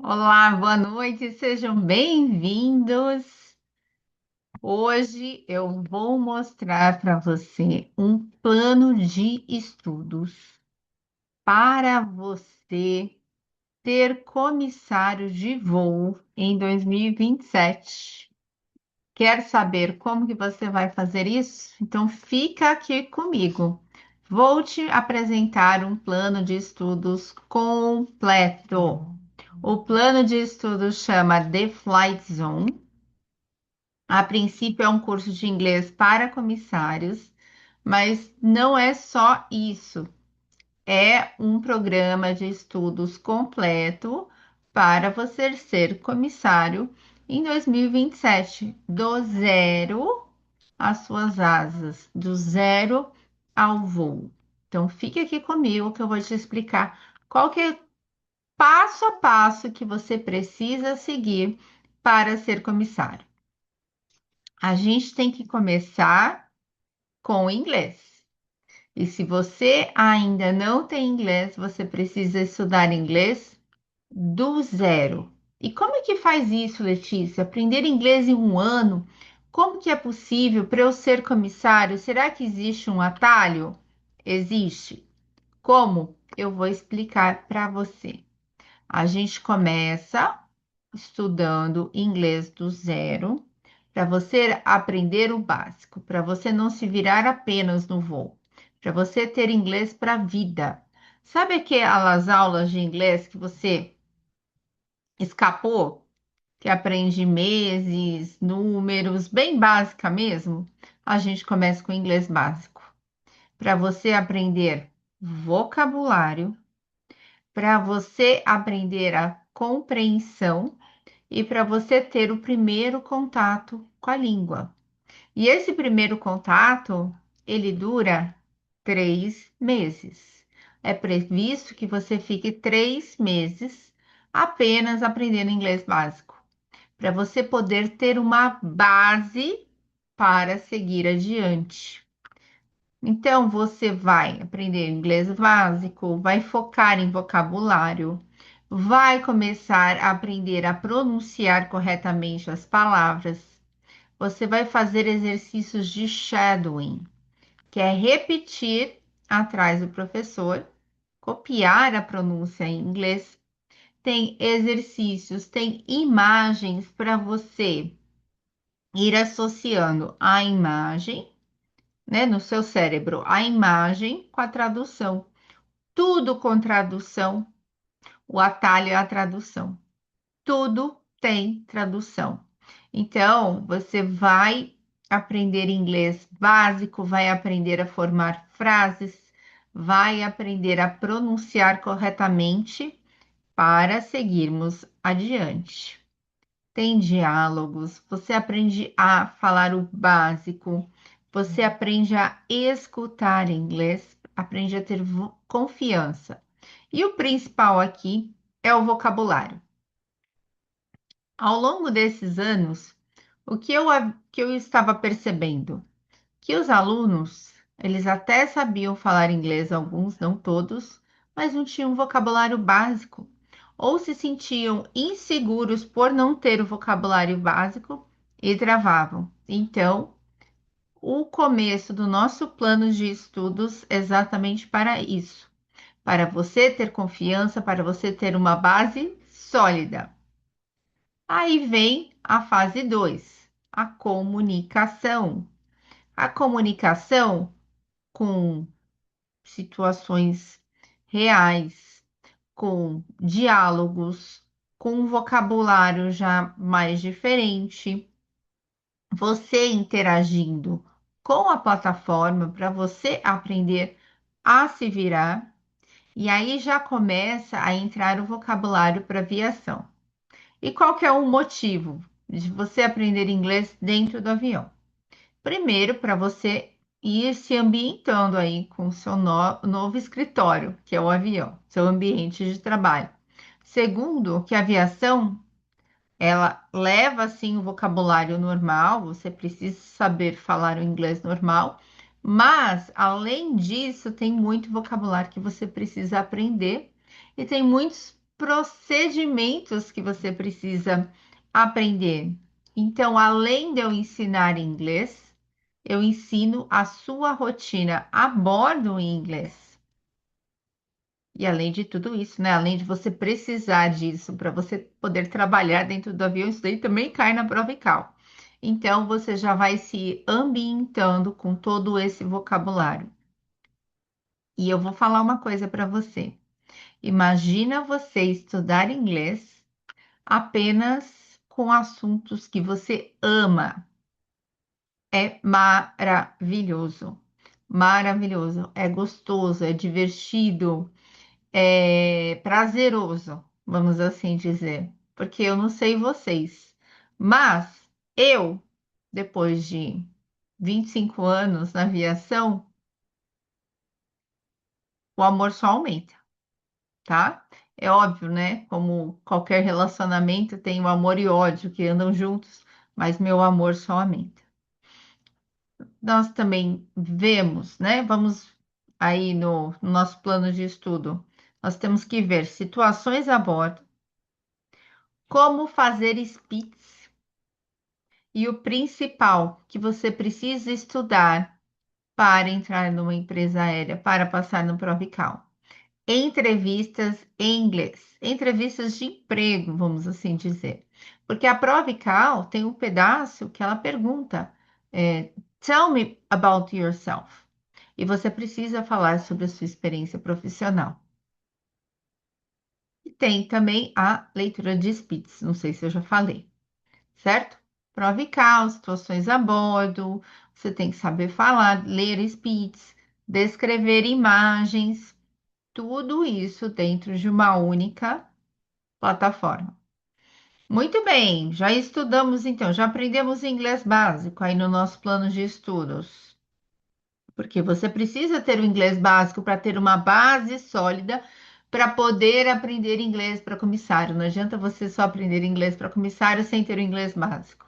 Olá, boa noite, sejam bem-vindos. Hoje eu vou mostrar para você um plano de estudos para você ter comissário de voo em 2027. Quer saber como que você vai fazer isso? Então fica aqui comigo. Vou te apresentar um plano de estudos completo. O plano de estudos chama The Flight Zone. A princípio é um curso de inglês para comissários, mas não é só isso. É um programa de estudos completo para você ser comissário em 2027, do zero às suas asas, do zero ao voo. Então, fique aqui comigo que eu vou te explicar qual que é passo a passo que você precisa seguir para ser comissário. A gente tem que começar com o inglês. E se você ainda não tem inglês, você precisa estudar inglês do zero. E como é que faz isso, Letícia? Aprender inglês em um ano? Como que é possível para eu ser comissário? Será que existe um atalho? Existe. Como? Eu vou explicar para você. A gente começa estudando inglês do zero, para você aprender o básico, para você não se virar apenas no voo, para você ter inglês para a vida. Sabe aquelas aulas de inglês que você escapou, que aprende meses, números, bem básica mesmo? A gente começa com inglês básico, para você aprender vocabulário, para você aprender a compreensão e para você ter o primeiro contato com a língua. E esse primeiro contato, ele dura 3 meses. É previsto que você fique 3 meses apenas aprendendo inglês básico, para você poder ter uma base para seguir adiante. Então, você vai aprender inglês básico, vai focar em vocabulário, vai começar a aprender a pronunciar corretamente as palavras. Você vai fazer exercícios de shadowing, que é repetir atrás do professor, copiar a pronúncia em inglês. Tem exercícios, tem imagens para você ir associando a imagem, né, no seu cérebro, a imagem com a tradução. Tudo com tradução, o atalho é a tradução. Tudo tem tradução. Então, você vai aprender inglês básico, vai aprender a formar frases, vai aprender a pronunciar corretamente para seguirmos adiante. Tem diálogos, você aprende a falar o básico, você aprende a escutar inglês, aprende a ter confiança. E o principal aqui é o vocabulário. Ao longo desses anos, o que eu estava percebendo? Que os alunos, eles até sabiam falar inglês, alguns, não todos, mas não tinham vocabulário básico, ou se sentiam inseguros por não ter o vocabulário básico e travavam. Então, o começo do nosso plano de estudos é exatamente para isso, para você ter confiança, para você ter uma base sólida. Aí vem a fase 2, a comunicação. A comunicação com situações reais, com diálogos, com um vocabulário já mais diferente, você interagindo com a plataforma para você aprender a se virar, e aí já começa a entrar o vocabulário para aviação. E qual que é o motivo de você aprender inglês dentro do avião? Primeiro, para você ir se ambientando aí com o seu novo escritório, que é o avião, seu ambiente de trabalho. Segundo, que a aviação, ela leva assim o vocabulário normal, você precisa saber falar o inglês normal, mas além disso, tem muito vocabulário que você precisa aprender e tem muitos procedimentos que você precisa aprender. Então, além de eu ensinar inglês, eu ensino a sua rotina a bordo em inglês. E além de tudo isso, né? Além de você precisar disso para você poder trabalhar dentro do avião, isso daí também cai na prova e cal. Então, você já vai se ambientando com todo esse vocabulário. E eu vou falar uma coisa para você. Imagina você estudar inglês apenas com assuntos que você ama. É maravilhoso. Maravilhoso. É gostoso, é divertido, é prazeroso, vamos assim dizer. Porque eu não sei vocês, mas eu, depois de 25 anos na aviação, o amor só aumenta, tá? É óbvio, né? Como qualquer relacionamento, tem o amor e ódio que andam juntos, mas meu amor só aumenta. Nós também vemos, né? Vamos aí no nosso plano de estudo. Nós temos que ver situações a bordo, como fazer speeds e o principal que você precisa estudar para entrar numa empresa aérea, para passar no Provical. Entrevistas em inglês, entrevistas de emprego, vamos assim dizer. Porque a Provical tem um pedaço que ela pergunta, Tell me about yourself. E você precisa falar sobre a sua experiência profissional. E tem também a leitura de speeds, não sei se eu já falei, certo? Prova e cal, situações a bordo, você tem que saber falar, ler speeds, descrever imagens, tudo isso dentro de uma única plataforma. Muito bem, já estudamos então, já aprendemos inglês básico aí no nosso plano de estudos. Porque você precisa ter o inglês básico para ter uma base sólida para poder aprender inglês para comissário. Não adianta você só aprender inglês para comissário sem ter o inglês básico.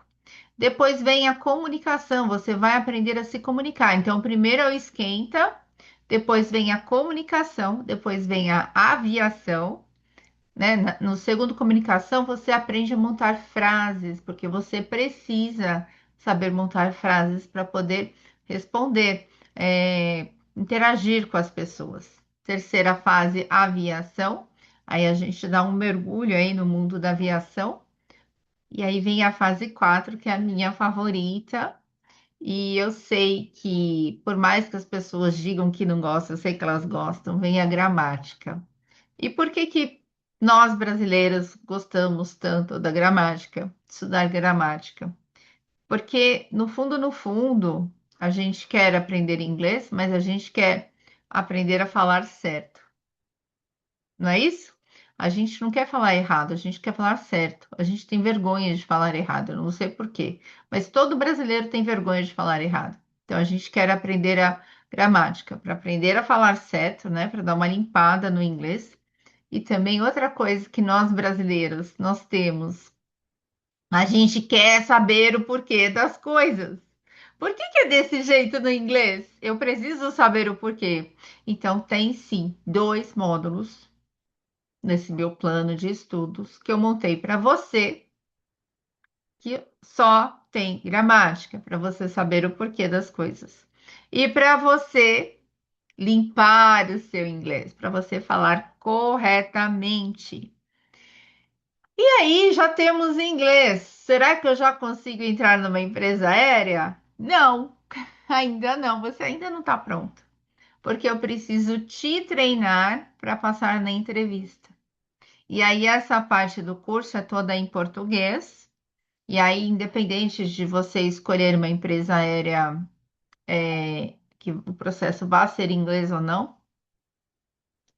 Depois vem a comunicação, você vai aprender a se comunicar. Então, primeiro é o esquenta, depois vem a comunicação, depois vem a aviação, né? No segundo comunicação, você aprende a montar frases, porque você precisa saber montar frases para poder responder, interagir com as pessoas. Terceira fase, aviação. Aí a gente dá um mergulho aí no mundo da aviação. E aí vem a fase 4, que é a minha favorita. E eu sei que, por mais que as pessoas digam que não gostam, eu sei que elas gostam, vem a gramática. E por que que nós brasileiros gostamos tanto da gramática, estudar gramática? Porque no fundo, a gente quer aprender inglês, mas a gente quer aprender a falar certo, não é isso? A gente não quer falar errado, a gente quer falar certo. A gente tem vergonha de falar errado, eu não sei por quê, mas todo brasileiro tem vergonha de falar errado. Então a gente quer aprender a gramática para aprender a falar certo, né? Para dar uma limpada no inglês. E também outra coisa que nós brasileiros nós temos, a gente quer saber o porquê das coisas. Por que que é desse jeito no inglês? Eu preciso saber o porquê. Então tem sim dois módulos nesse meu plano de estudos que eu montei para você, que só tem gramática, para você saber o porquê das coisas. E para você limpar o seu inglês, para você falar corretamente. E aí, já temos inglês. Será que eu já consigo entrar numa empresa aérea? Não, ainda não. Você ainda não está pronto, porque eu preciso te treinar para passar na entrevista. E aí, essa parte do curso é toda em português. E aí, independente de você escolher uma empresa aérea, que o processo vá ser em inglês ou não,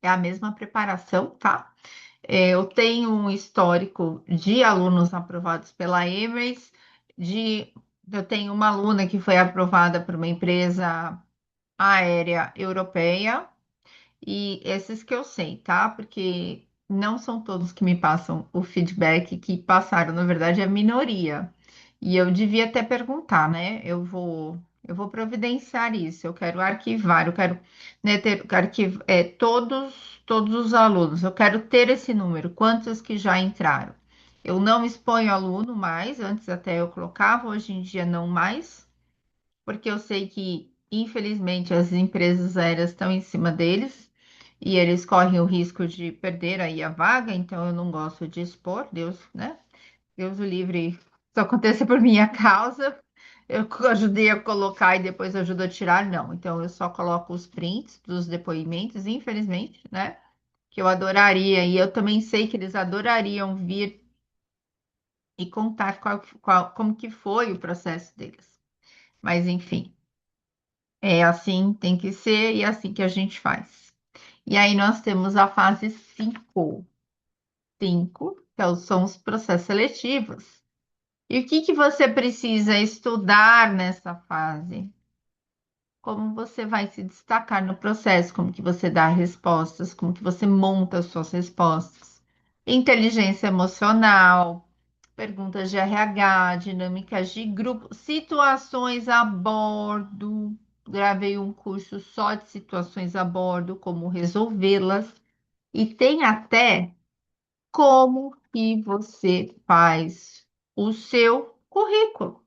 é a mesma preparação, tá? Eu tenho um histórico de alunos aprovados pela Emirates, eu tenho uma aluna que foi aprovada por uma empresa aérea europeia, e esses que eu sei, tá? Porque não são todos que me passam o feedback que passaram, na verdade, é a minoria. E eu devia até perguntar, né? Eu vou providenciar isso. Eu quero arquivar, eu quero, né, ter, todos. todos os alunos. Eu quero ter esse número, quantos que já entraram. Eu não exponho aluno mais, antes até eu colocava, hoje em dia não mais, porque eu sei que, infelizmente, as empresas aéreas estão em cima deles e eles correm o risco de perder aí a vaga, então eu não gosto de expor, Deus, né? Deus o livre, isso aconteça por minha causa. Eu ajudei a colocar e depois ajudo a tirar, não. Então eu só coloco os prints dos depoimentos, infelizmente, né? Que eu adoraria, e eu também sei que eles adorariam vir e contar como que foi o processo deles. Mas enfim, é assim, tem que ser, e é assim que a gente faz. E aí nós temos a fase 5. 5, são os processos seletivos. E o que que você precisa estudar nessa fase? Como você vai se destacar no processo, como que você dá respostas, como que você monta as suas respostas. Inteligência emocional, perguntas de RH, dinâmicas de grupo, situações a bordo. Gravei um curso só de situações a bordo, como resolvê-las. E tem até como que você faz o seu currículo.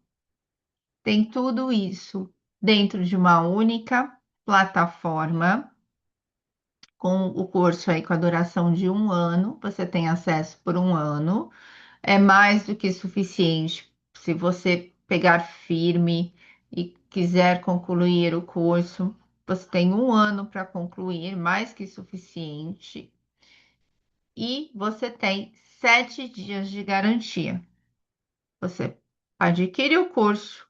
Tem tudo isso dentro de uma única plataforma, com o curso aí com a duração de 1 ano. Você tem acesso por 1 ano. É mais do que suficiente se você pegar firme e quiser concluir o curso. Você tem 1 ano para concluir, mais que suficiente. E você tem 7 dias de garantia. Você adquire o curso,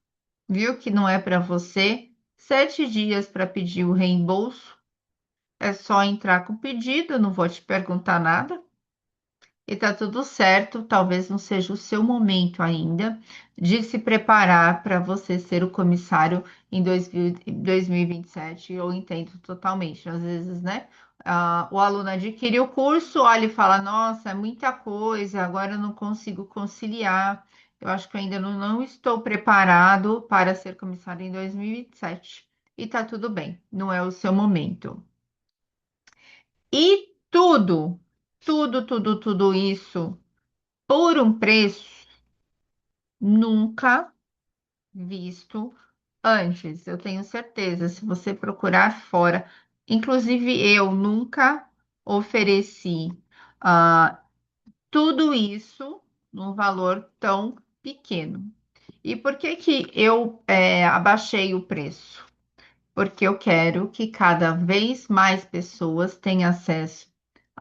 viu que não é para você, 7 dias para pedir o reembolso. É só entrar com o pedido, não vou te perguntar nada. E tá tudo certo, talvez não seja o seu momento ainda de se preparar para você ser o comissário em 2027. Eu entendo totalmente. Às vezes, né? O aluno adquire o curso, olha e fala: Nossa, é muita coisa, agora eu não consigo conciliar. Eu acho que eu ainda não estou preparado para ser comissário em 2027. E tá tudo bem, não é o seu momento. E tudo isso por um preço nunca visto antes. Eu tenho certeza, se você procurar fora, inclusive eu nunca ofereci ah, tudo isso num valor tão pequeno. E por que que eu abaixei o preço? Porque eu quero que cada vez mais pessoas tenham acesso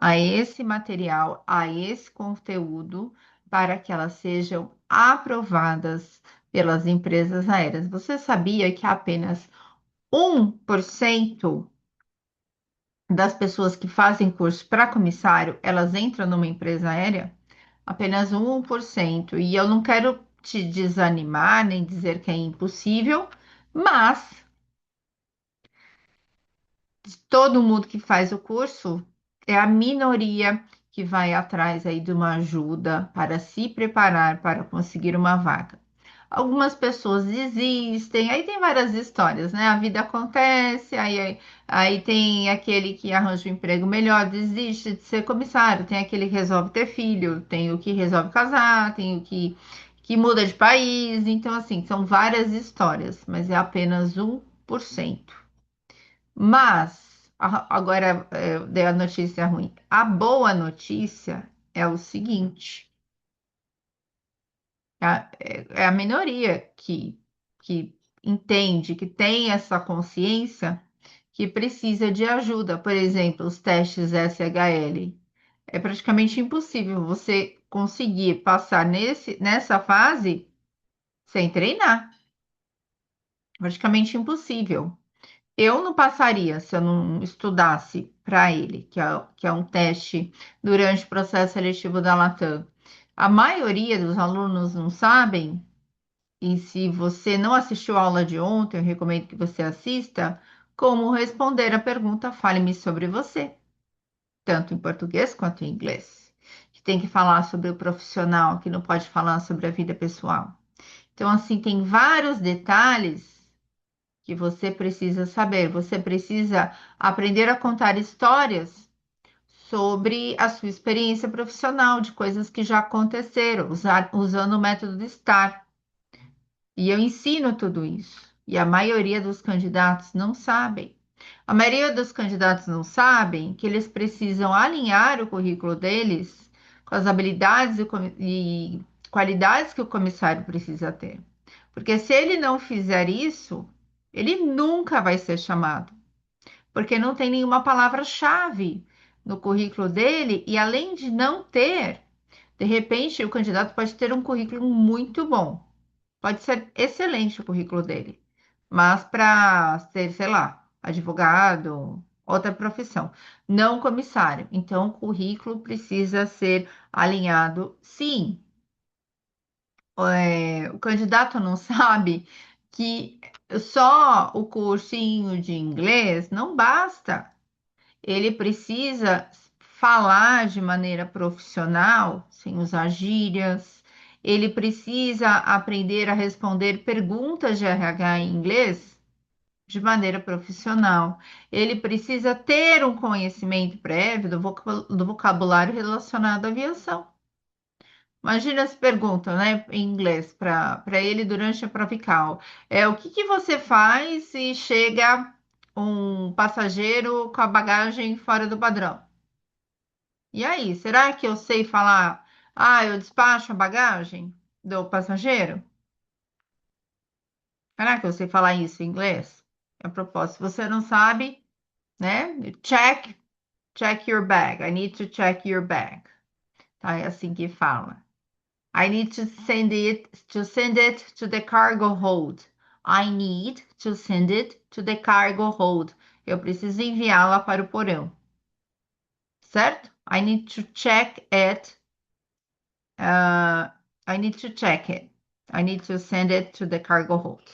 a esse material, a esse conteúdo, para que elas sejam aprovadas pelas empresas aéreas. Você sabia que apenas 1% das pessoas que fazem curso para comissário, elas entram numa empresa aérea? Apenas 1%. E eu não quero te desanimar, nem dizer que é impossível, mas todo mundo que faz o curso é a minoria que vai atrás aí de uma ajuda para se preparar para conseguir uma vaga. Algumas pessoas desistem, aí tem várias histórias, né? A vida acontece, aí tem aquele que arranja um emprego melhor, desiste de ser comissário, tem aquele que resolve ter filho, tem o que resolve casar, tem o que muda de país. Então, assim, são várias histórias, mas é apenas 1%. Mas, agora eu dei a notícia ruim. A boa notícia é o seguinte: é a minoria que entende, que tem essa consciência, que precisa de ajuda. Por exemplo, os testes SHL. É praticamente impossível você conseguir passar nessa fase sem treinar. Praticamente impossível. Eu não passaria se eu não estudasse para ele, que é um teste durante o processo seletivo da Latam. A maioria dos alunos não sabem, e se você não assistiu a aula de ontem, eu recomendo que você assista, como responder a pergunta Fale-me sobre você, tanto em português quanto em inglês. Que tem que falar sobre o profissional, que não pode falar sobre a vida pessoal. Então, assim, tem vários detalhes que você precisa saber. Você precisa aprender a contar histórias sobre a sua experiência profissional, de coisas que já aconteceram, usando o método de STAR. E eu ensino tudo isso. E a maioria dos candidatos não sabem. A maioria dos candidatos não sabem que eles precisam alinhar o currículo deles com as habilidades e qualidades que o comissário precisa ter. Porque se ele não fizer isso, ele nunca vai ser chamado, porque não tem nenhuma palavra-chave no currículo dele, e além de não ter, de repente o candidato pode ter um currículo muito bom, pode ser excelente o currículo dele, mas para ser, sei lá, advogado, outra profissão, não comissário. Então, o currículo precisa ser alinhado, sim. O candidato não sabe que só o cursinho de inglês não basta. Ele precisa falar de maneira profissional, sem usar gírias. Ele precisa aprender a responder perguntas de RH em inglês de maneira profissional. Ele precisa ter um conhecimento prévio do vocabulário relacionado à aviação. Imagina se pergunta, né, em inglês para ele durante a Provical. O que que você faz se chega um passageiro com a bagagem fora do padrão? E aí, será que eu sei falar? Ah, eu despacho a bagagem do passageiro? Será que eu sei falar isso em inglês? A propósito, se você não sabe, né? Check your bag. I need to check your bag. Tá? É assim que fala. I need to send it to the cargo hold. I need to send it to the cargo hold. Eu preciso enviá-la para o porão, certo? I need to check it. Uh, I need to check it. I need to send it to the cargo hold.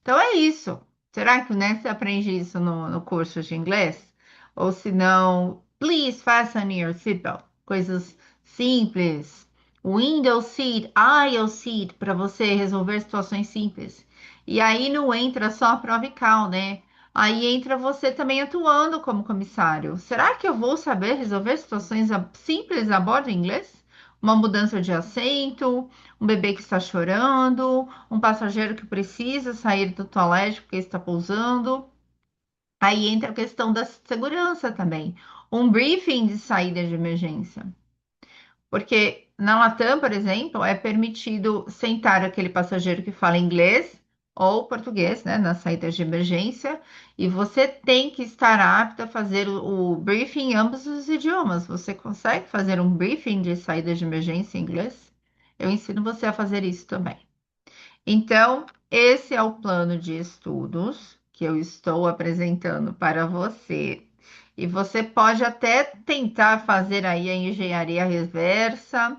Então é isso. Será que, né, você aprende isso no curso de inglês? Ou se não, please fasten your seatbelt. Coisas simples. Window seat, aisle seat, para você resolver situações simples. E aí não entra só a prova e cal, né? Aí entra você também atuando como comissário. Será que eu vou saber resolver situações simples a bordo em inglês? Uma mudança de assento, um bebê que está chorando, um passageiro que precisa sair do toalete porque está pousando. Aí entra a questão da segurança também. Um briefing de saída de emergência. Porque na Latam, por exemplo, é permitido sentar aquele passageiro que fala inglês ou português, né, na saída de emergência, e você tem que estar apto a fazer o briefing em ambos os idiomas. Você consegue fazer um briefing de saída de emergência em inglês? Eu ensino você a fazer isso também. Então, esse é o plano de estudos que eu estou apresentando para você. E você pode até tentar fazer aí a engenharia reversa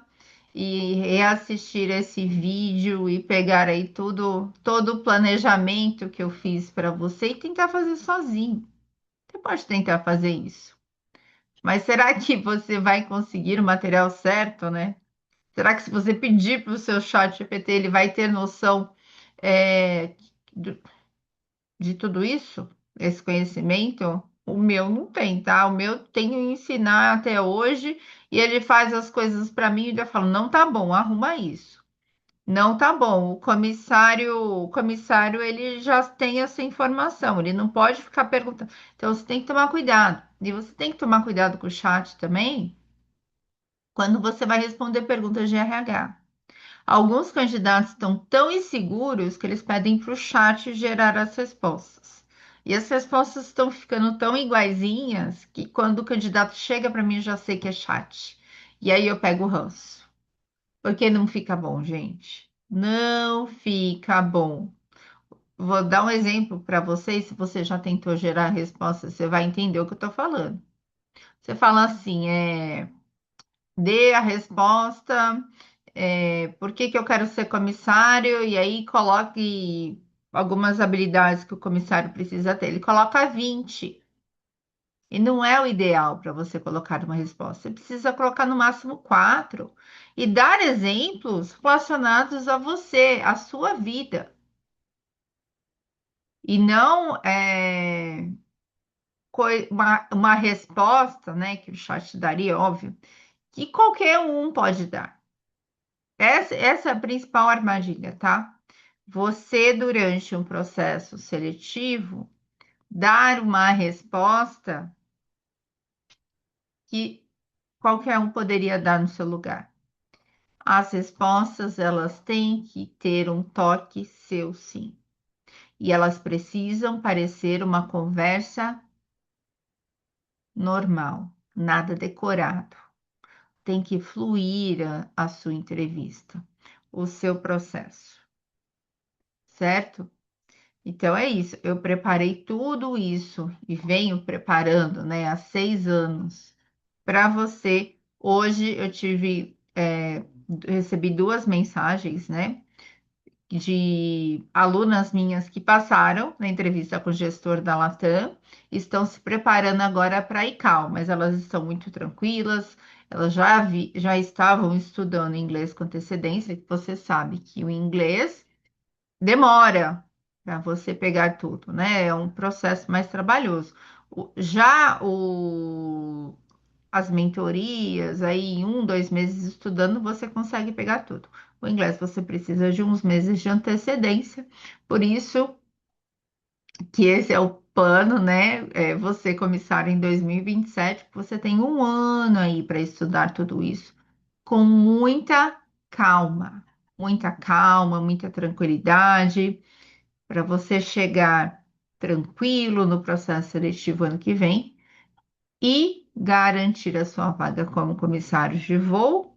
e reassistir esse vídeo e pegar aí todo o planejamento que eu fiz para você e tentar fazer sozinho. Você pode tentar fazer isso. Mas será que você vai conseguir o material certo, né? Será que se você pedir para o seu chat GPT, ele vai ter noção é, do- de tudo isso? Esse conhecimento? O meu não tem, tá? O meu tem que ensinar até hoje e ele faz as coisas para mim e eu falo, não tá bom, arruma isso. Não tá bom. O comissário, ele já tem essa informação, ele não pode ficar perguntando. Então você tem que tomar cuidado. E você tem que tomar cuidado com o chat também, quando você vai responder perguntas de RH. Alguns candidatos estão tão inseguros que eles pedem para o chat gerar as respostas. E as respostas estão ficando tão iguaizinhas que quando o candidato chega para mim, eu já sei que é chat. E aí eu pego o ranço. Porque não fica bom, gente. Não fica bom. Vou dar um exemplo para vocês. Se você já tentou gerar a resposta, você vai entender o que eu estou falando. Você fala assim, dê a resposta, por que que eu quero ser comissário, e aí coloque algumas habilidades que o comissário precisa ter. Ele coloca 20, e não é o ideal para você colocar uma resposta. Você precisa colocar no máximo 4 e dar exemplos relacionados a você, à sua vida. E não uma resposta, né, que o chat daria, óbvio, que qualquer um pode dar. Essa é a principal armadilha, tá? Você, durante um processo seletivo, dar uma resposta que qualquer um poderia dar no seu lugar. As respostas, elas têm que ter um toque seu, sim. E elas precisam parecer uma conversa normal, nada decorado. Tem que fluir a sua entrevista, o seu processo, certo? Então é isso. Eu preparei tudo isso e venho preparando, né, há 6 anos para você. Hoje eu recebi duas mensagens, né, de alunas minhas que passaram na entrevista com o gestor da Latam, estão se preparando agora para a ICAO, mas elas estão muito tranquilas, elas já estavam estudando inglês com antecedência, que você sabe que o inglês demora para você pegar tudo, né? É um processo mais trabalhoso. As mentorias, aí em 1, 2 meses estudando, você consegue pegar tudo. O inglês você precisa de uns meses de antecedência, por isso que esse é o plano, né? Você começar em 2027, você tem um ano aí para estudar tudo isso com muita calma, muita tranquilidade, para você chegar tranquilo no processo seletivo ano que vem e garantir a sua vaga como comissário de voo.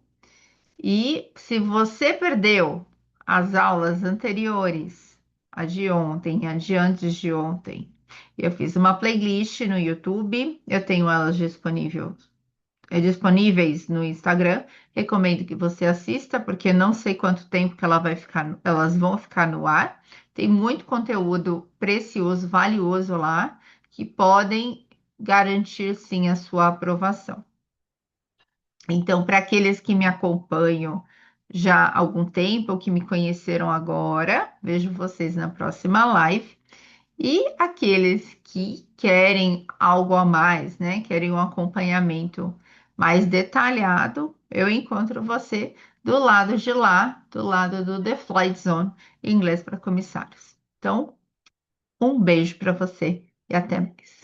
E se você perdeu as aulas anteriores, a de ontem, a de antes de ontem, eu fiz uma playlist no YouTube, eu tenho elas disponíveis no Instagram. Recomendo que você assista, porque não sei quanto tempo que elas vão ficar no ar. Tem muito conteúdo precioso, valioso lá, que podem garantir sim a sua aprovação. Então, para aqueles que me acompanham já há algum tempo, ou que me conheceram agora, vejo vocês na próxima live. E aqueles que querem algo a mais, né? Querem um acompanhamento mais detalhado, eu encontro você do lado de lá, do lado do The Flight Zone, inglês para comissários. Então, um beijo para você e até mais.